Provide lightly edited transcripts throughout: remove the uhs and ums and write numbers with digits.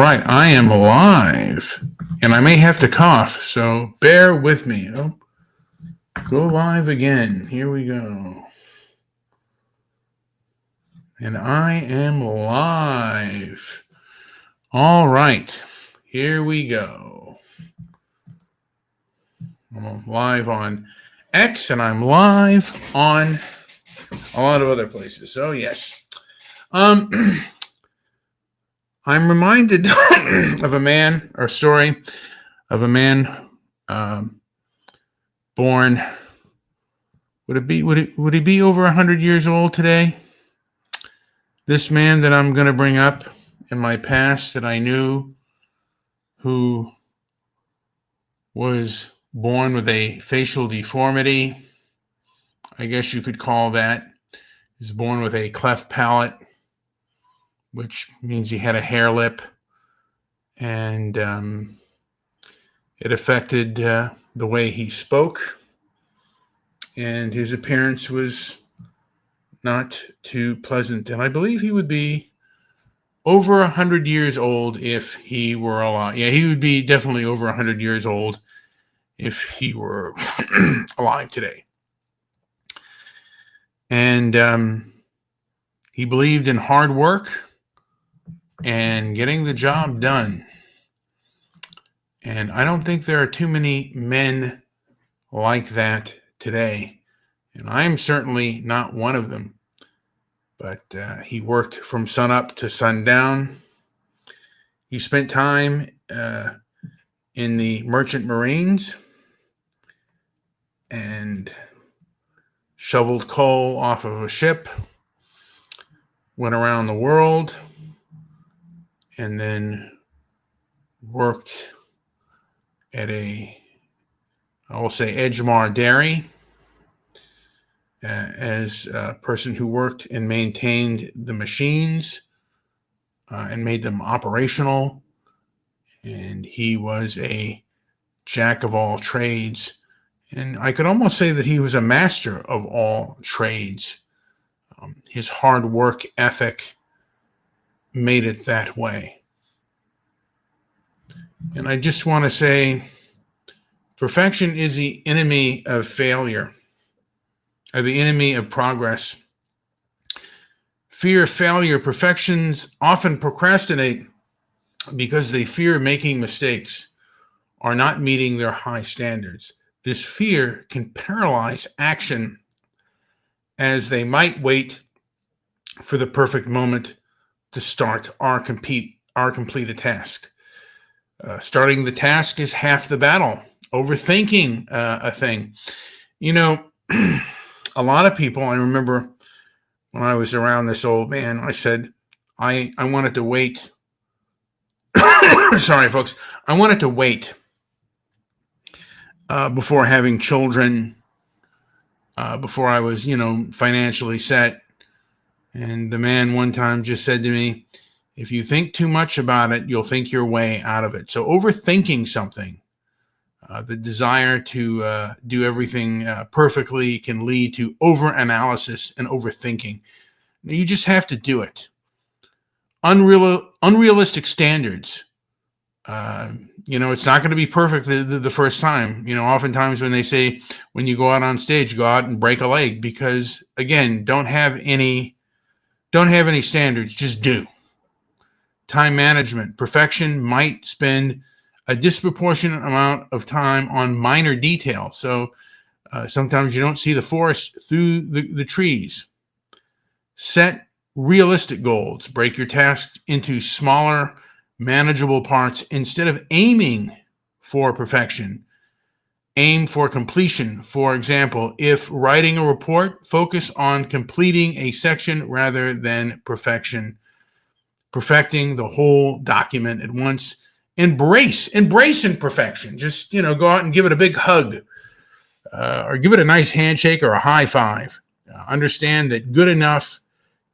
right, I am live, and I may have to cough, so bear with me. Oh, go live again. Here we go. And I am live. All right, here we go. I'm live on X, and I'm live on a lot of other places. So yes, I'm reminded of a story of a man born. Would he be over 100 years old today? This man that I'm going to bring up in my past that I knew, who was born with a facial deformity, I guess you could call that. He's born with a cleft palate, which means he had a hair lip, and it affected the way he spoke, and his appearance was not too pleasant. And I believe he would be over 100 years old if he were alive. Yeah, he would be definitely over 100 years old if he were alive today. And he believed in hard work and getting the job done. And I don't think there are too many men like that today. And I'm certainly not one of them. But he worked from sunup to sundown. He spent time in the Merchant Marines and shoveled coal off of a ship, went around the world, and then worked at I will say Edgemar Dairy as a person who worked and maintained the machines and made them operational. And he was a jack of all trades. And I could almost say that he was a master of all trades. His hard work ethic made it that way. And I just want to say, perfection is the enemy of failure, or the enemy of progress. Fear failure. Perfections often procrastinate because they fear making mistakes or not meeting their high standards. This fear can paralyze action, as they might wait for the perfect moment to start or complete a task. Starting the task is half the battle. Overthinking a thing. You know, a lot of people, I remember when I was around this old man, I said, I wanted to wait. Sorry, folks. I wanted to wait before having children, before I was, financially set. And the man one time just said to me, if you think too much about it, you'll think your way out of it. So overthinking something, the desire to do everything perfectly, can lead to overanalysis and overthinking. You just have to do it. Unrealistic standards. It's not going to be perfect the first time. Oftentimes when they say, when you go out on stage, go out and break a leg, because again, don't have any standards, just do. Time management. Perfection might spend a disproportionate amount of time on minor details. So sometimes you don't see the forest through the trees. Set realistic goals. Break your tasks into smaller, manageable parts. Instead of aiming for perfection, aim for completion. For example, if writing a report, focus on completing a section rather than perfecting the whole document at once. Embrace imperfection. Just, go out and give it a big hug, or give it a nice handshake or a high five. Understand that good enough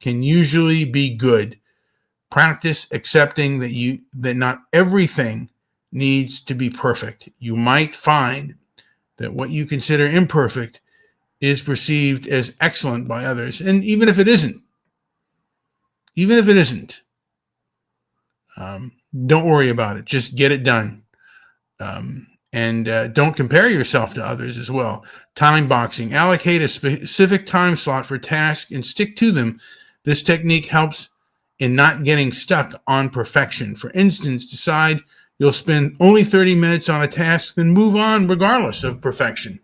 can usually be good. Practice accepting that not everything needs to be perfect. You might find that what you consider imperfect is perceived as excellent by others. And even if it isn't, Don't worry about it. Just get it done. And don't compare yourself to others as well. Time boxing. Allocate a specific time slot for tasks and stick to them. This technique helps in not getting stuck on perfection. For instance, decide you'll spend only 30 minutes on a task, then move on regardless of perfection.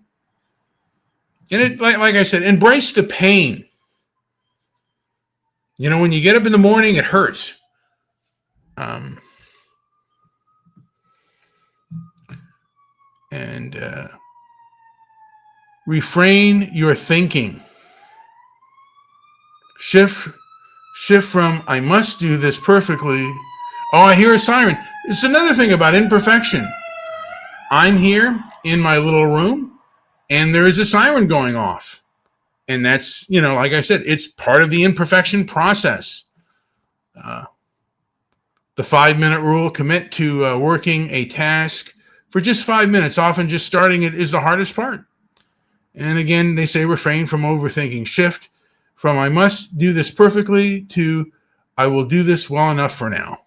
And it, like I said, embrace the pain. When you get up in the morning, it hurts. And refrain your thinking. Shift from I must do this perfectly. Oh, I hear a siren. It's another thing about imperfection. I'm here in my little room, and there is a siren going off. And that's, like I said, it's part of the imperfection process. The 5-minute rule: commit to working a task for just 5 minutes. Often just starting it is the hardest part. And again, they say refrain from overthinking. Shift from I must do this perfectly to I will do this well enough for now.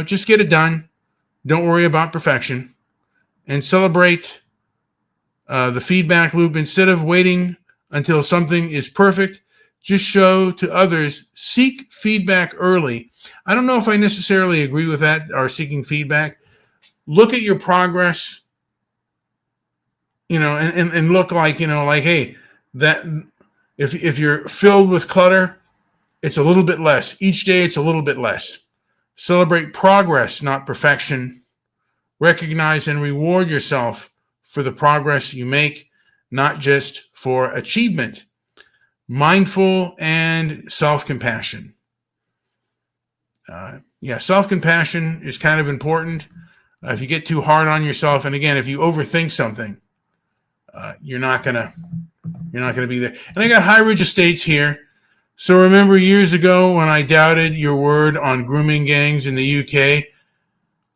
Just get it done. Don't worry about perfection. And celebrate the feedback loop. Instead of waiting until something is perfect, just show to others. Seek feedback early. I don't know if I necessarily agree with that, or seeking feedback. Look at your progress, and look like, hey, that if you're filled with clutter, it's a little bit less. Each day it's a little bit less. Celebrate progress, not perfection. Recognize and reward yourself for the progress you make, not just for achievement. Mindful and self-compassion. Self-compassion is kind of important. If you get too hard on yourself, and again, if you overthink something, you're not gonna be there. And I got High Ridge Estates here. So remember years ago when I doubted your word on grooming gangs in the UK?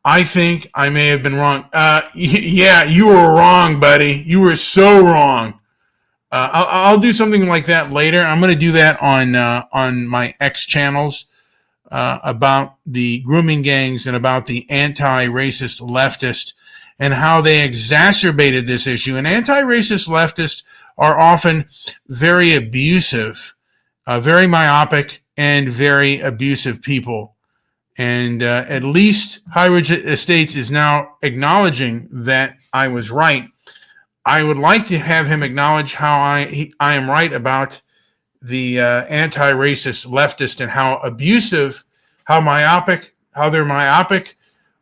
I think I may have been wrong. Yeah, you were wrong, buddy. You were so wrong. I'll do something like that later. I'm going to do that on my X channels about the grooming gangs and about the anti-racist leftists and how they exacerbated this issue. And anti-racist leftists are often very abusive, very myopic, and very abusive people. And at least High Ridge Estates is now acknowledging that I was right. I would like to have him acknowledge how I am right about the anti-racist leftist and how abusive, how their myopic,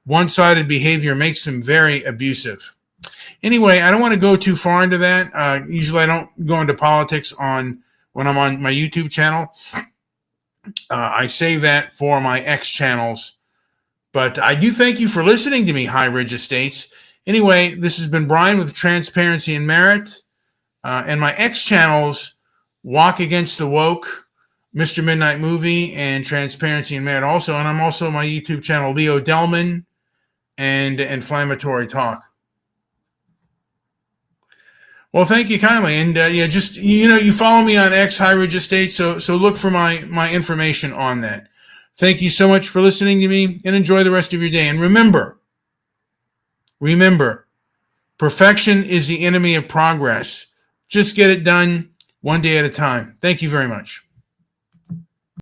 one-sided behavior makes them very abusive. Anyway, I don't want to go too far into that. Usually I don't go into politics when I'm on my YouTube channel. I save that for my X channels. But I do thank you for listening to me, High Ridge Estates. Anyway, this has been Brian with Transparency and Merit. And my X channels, Walk Against the Woke, Mr. Midnight Movie, and Transparency and Merit also. And I'm also on my YouTube channel, Leo Delman, and Inflammatory Talk. Well, thank you kindly. And just, you follow me on X, High Ridge Estates, so look for my information on that. Thank you so much for listening to me, and enjoy the rest of your day. And remember, perfection is the enemy of progress. Just get it done one day at a time. Thank you very much.